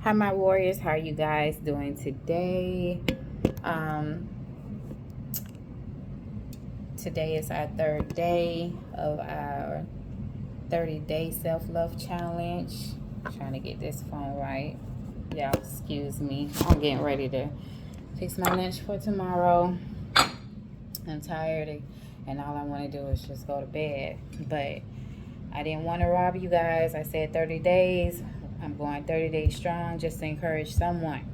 Hi, my warriors. How are you guys doing today? Um, Today is our third day of our 30-day self-love challenge. Trying to get this phone right. Y'all excuse me. I'm getting ready to fix my lunch for tomorrow. I'm tired and all I want to do is just go to bed. But I didn't want to rob you guys. I said 30 days. I'm going 30 days strong just to encourage someone.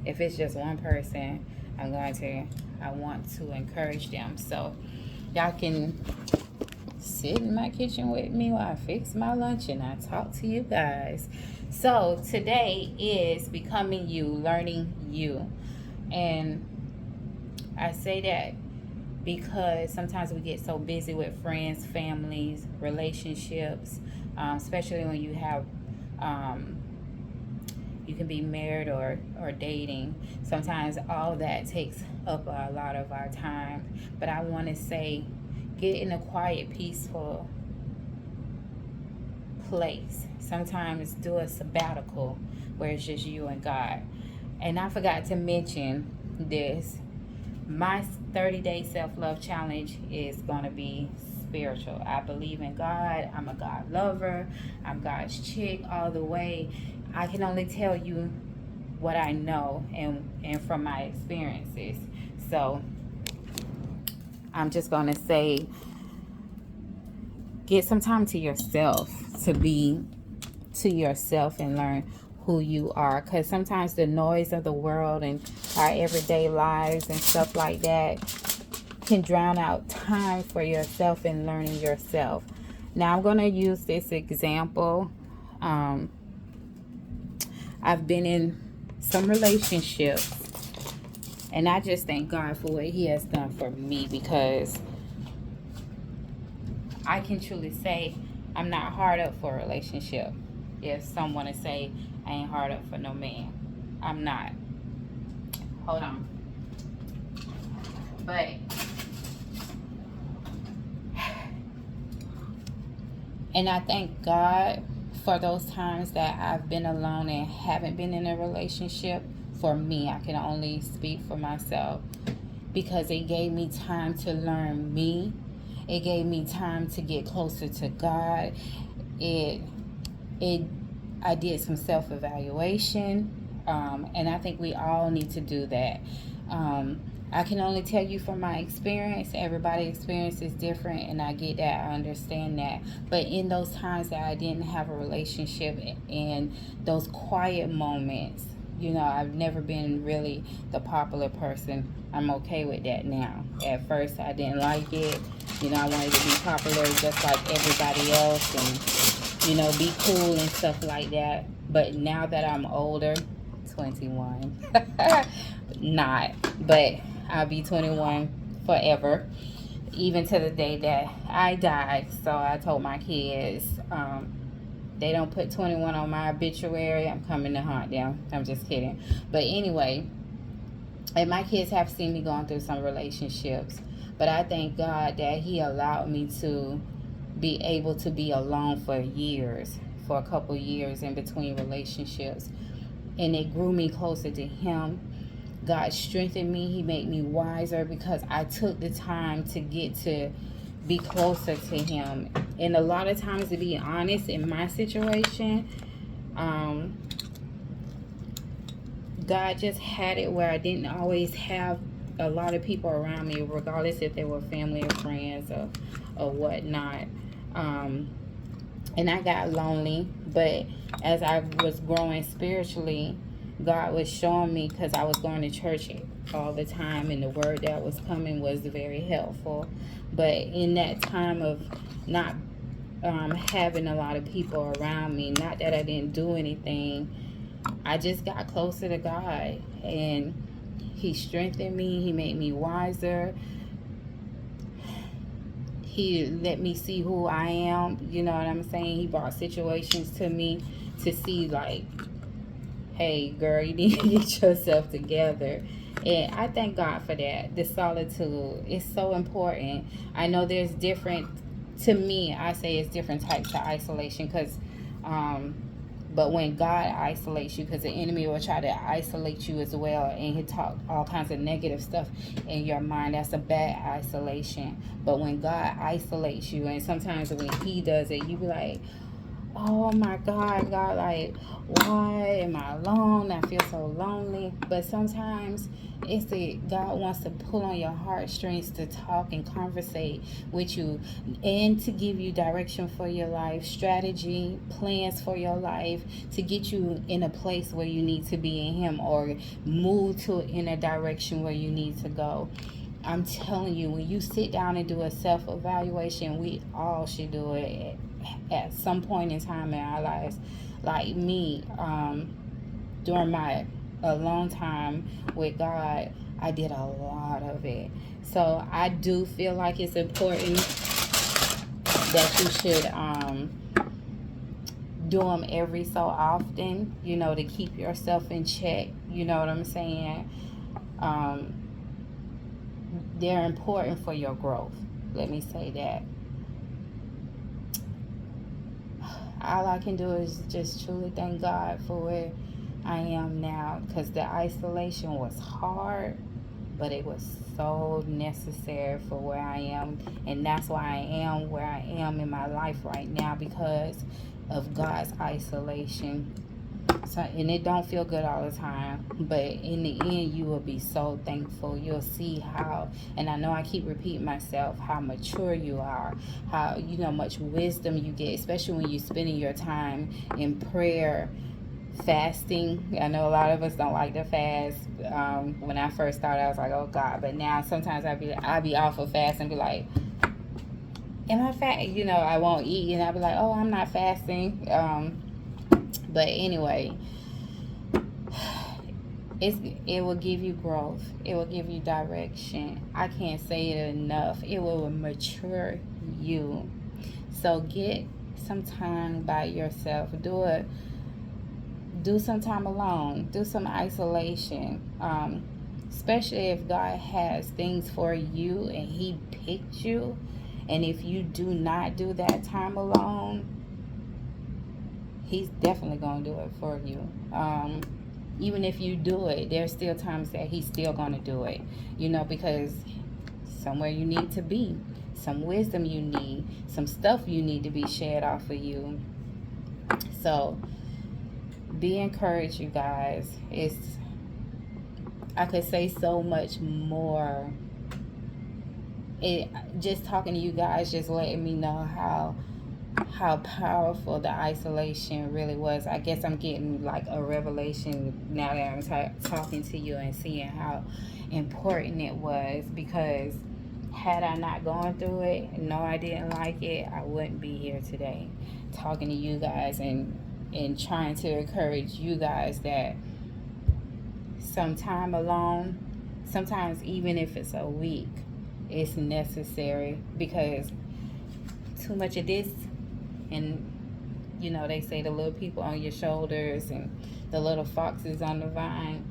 If it's just one person, I want to encourage them. So y'all can sit in my kitchen with me while I fix my lunch and I talk to you guys. So today is becoming you, learning you. And I say that because sometimes we get so busy with friends, families, relationships, especially when you have, um, you can be married or dating. Sometimes all that takes up a lot of our time. But I want to say, get in a quiet, peaceful place. Sometimes do a sabbatical where it's just you and God. And I forgot to mention this. My 30-day self-love challenge is going to be spiritual. I believe in God. I'm a God lover. I'm God's chick all the way. I can only tell you what I know and from my experiences. So I'm just going to say, get some time to yourself, to be to yourself and learn who you are, because sometimes the noise of the world and our everyday lives and stuff like that can drown out time for yourself and learning yourself. Now I'm going to use this example. I've been in some relationships and I just thank God for what he has done for me, because I can truly say I'm not hard up for a relationship. If someone to say I ain't hard up for no man, I'm not. Hold on. But and I thank God for those times that I've been alone and haven't been in a relationship. For me, I can only speak for myself, because it gave me time to learn me. It gave me time to get closer to God. It it I did some self-evaluation, and I think we all need to do that. I can only tell you from my experience. Everybody's experience is different, and I get that. I understand that. But in those times that I didn't have a relationship and those quiet moments, I've never been really the popular person. I'm okay with that now. At first, I didn't like it. I wanted to be popular just like everybody else and be cool and stuff like that. But now that I'm older, 21, not, but I'll be 21 forever, even to the day that I die. So I told my kids, they don't put 21 on my obituary, I'm coming to haunt them. I'm just kidding. But anyway, and my kids have seen me going through some relationships, but I thank God that he allowed me to be able to be alone for years, for a couple years in between relationships. And it grew me closer to him. God strengthened me. He made me wiser because I took the time to get to be closer to him. And a lot of times, to be honest, in my situation, God just had it where I didn't always have a lot of people around me, regardless if they were family or friends or whatnot. And I got lonely, but as I was growing spiritually, God was showing me, because I was going to church all the time and the word that was coming was very helpful. But in that time of not having a lot of people around me, not that I didn't do anything, I just got closer to God, and he strengthened me. He made me wiser. He let me see who I am. You know what I'm saying? He brought situations to me to see, like, hey, girl, you need to get yourself together. And I thank God for that. The solitude is so important. I know there's different, to me, I say it's different types of isolation, because But when God isolates you, because the enemy will try to isolate you as well, and he talk all kinds of negative stuff in your mind, that's a bad isolation. But when God isolates you, and sometimes when he does it, you be like, oh my God, God, like, why am I alone? I feel so lonely. But sometimes it's that God wants to pull on your heartstrings to talk and conversate with you, and to give you direction for your life, strategy, plans for your life, to get you in a place where you need to be in him, or move to in a direction where you need to go. I'm telling you, when you sit down and do a self-evaluation, we all should do it at some point in time in our lives. Like me, during my a long time with God, I did a lot of it. So I do feel like it's important that you should do them every so often, to keep yourself in check. You know what I'm saying? Um, they're important for your growth. Let me say that. All I can do is just truly thank God for where I am now, because the isolation was hard, but it was so necessary for where I am. And that's why I am where I am in my life right now, because of God's isolation. So, and it don't feel good all the time, but in the end you will be so thankful. You'll see how, and I know I keep repeating myself, how mature you are, how much wisdom you get, especially when you're spending your time in prayer, fasting. I know a lot of us don't like to fast. When I first started, I was like, oh God, but now sometimes I be off of fast and be like, am I fast? I won't eat, and I'll be like, oh, I'm not fasting. But anyway, it will give you growth. It will give you direction. I can't say it enough. It will mature you. So get some time by yourself. Do some time alone. Do some isolation. Especially if God has things for you and he picked you. And if you do not do that time alone, he's definitely going to do it for you. Even if you do it, there's still times that he's still going to do it, because somewhere you need to be, some wisdom you need, some stuff you need to be shared off of you. So be encouraged, you guys. I could say so much more. Just talking to you guys, just letting me know how powerful the isolation really was. I guess I'm getting like a revelation now that I'm talking to you and seeing how important it was, because had I not gone through it, no, I didn't like it, I wouldn't be here today talking to you guys and trying to encourage you guys that some time alone, sometimes even if it's a week, it's necessary, because too much of this, and they say the little people on your shoulders and the little foxes on the vine,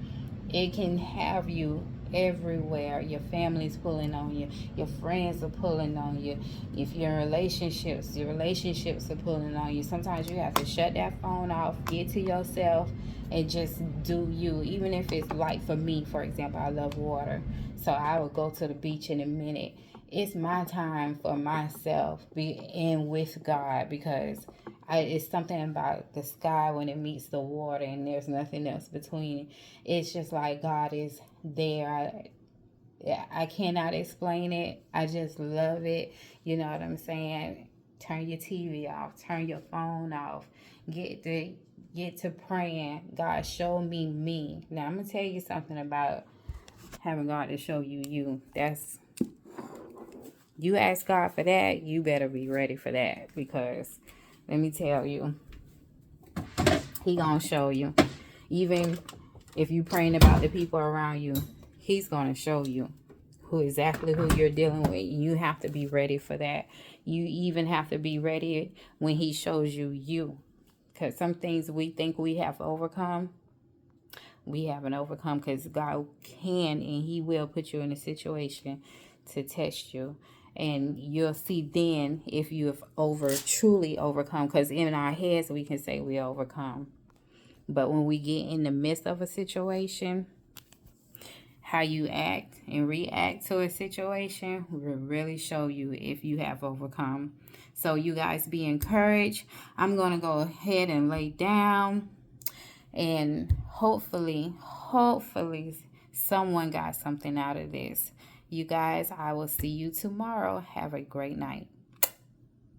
it can have you everywhere. Your family's pulling on you, your friends are pulling on you. If you're in relationships, your relationships are pulling on you. Sometimes you have to shut that phone off, get to yourself, and just do you. Even if it's like, for me, for example, I love water, so I would go to the beach in a minute. It's my time for myself, being with God, because it's something about the sky when it meets the water and there's nothing else between. It's just like God is there. I cannot explain it. I just love it. You know what I'm saying? Turn your TV off. Turn your phone off. Get to praying. God, show me me. Now, I'm going to tell you something about having God to show you you. You ask God for that, you better be ready for that, because let me tell you, he gonna show you. Even if you praying about the people around you, he's gonna show you exactly who you're dealing with. You have to be ready for that. You even have to be ready when he shows you you, because some things we think we have overcome, we haven't overcome, because God can and he will put you in a situation to test you. And you'll see then if you have truly overcome, because in our heads we can say we overcome. But when we get in the midst of a situation, how you act and react to a situation will really show you if you have overcome. So you guys be encouraged. I'm going to go ahead and lay down, and hopefully someone got something out of this. You guys, I will see you tomorrow. Have a great night.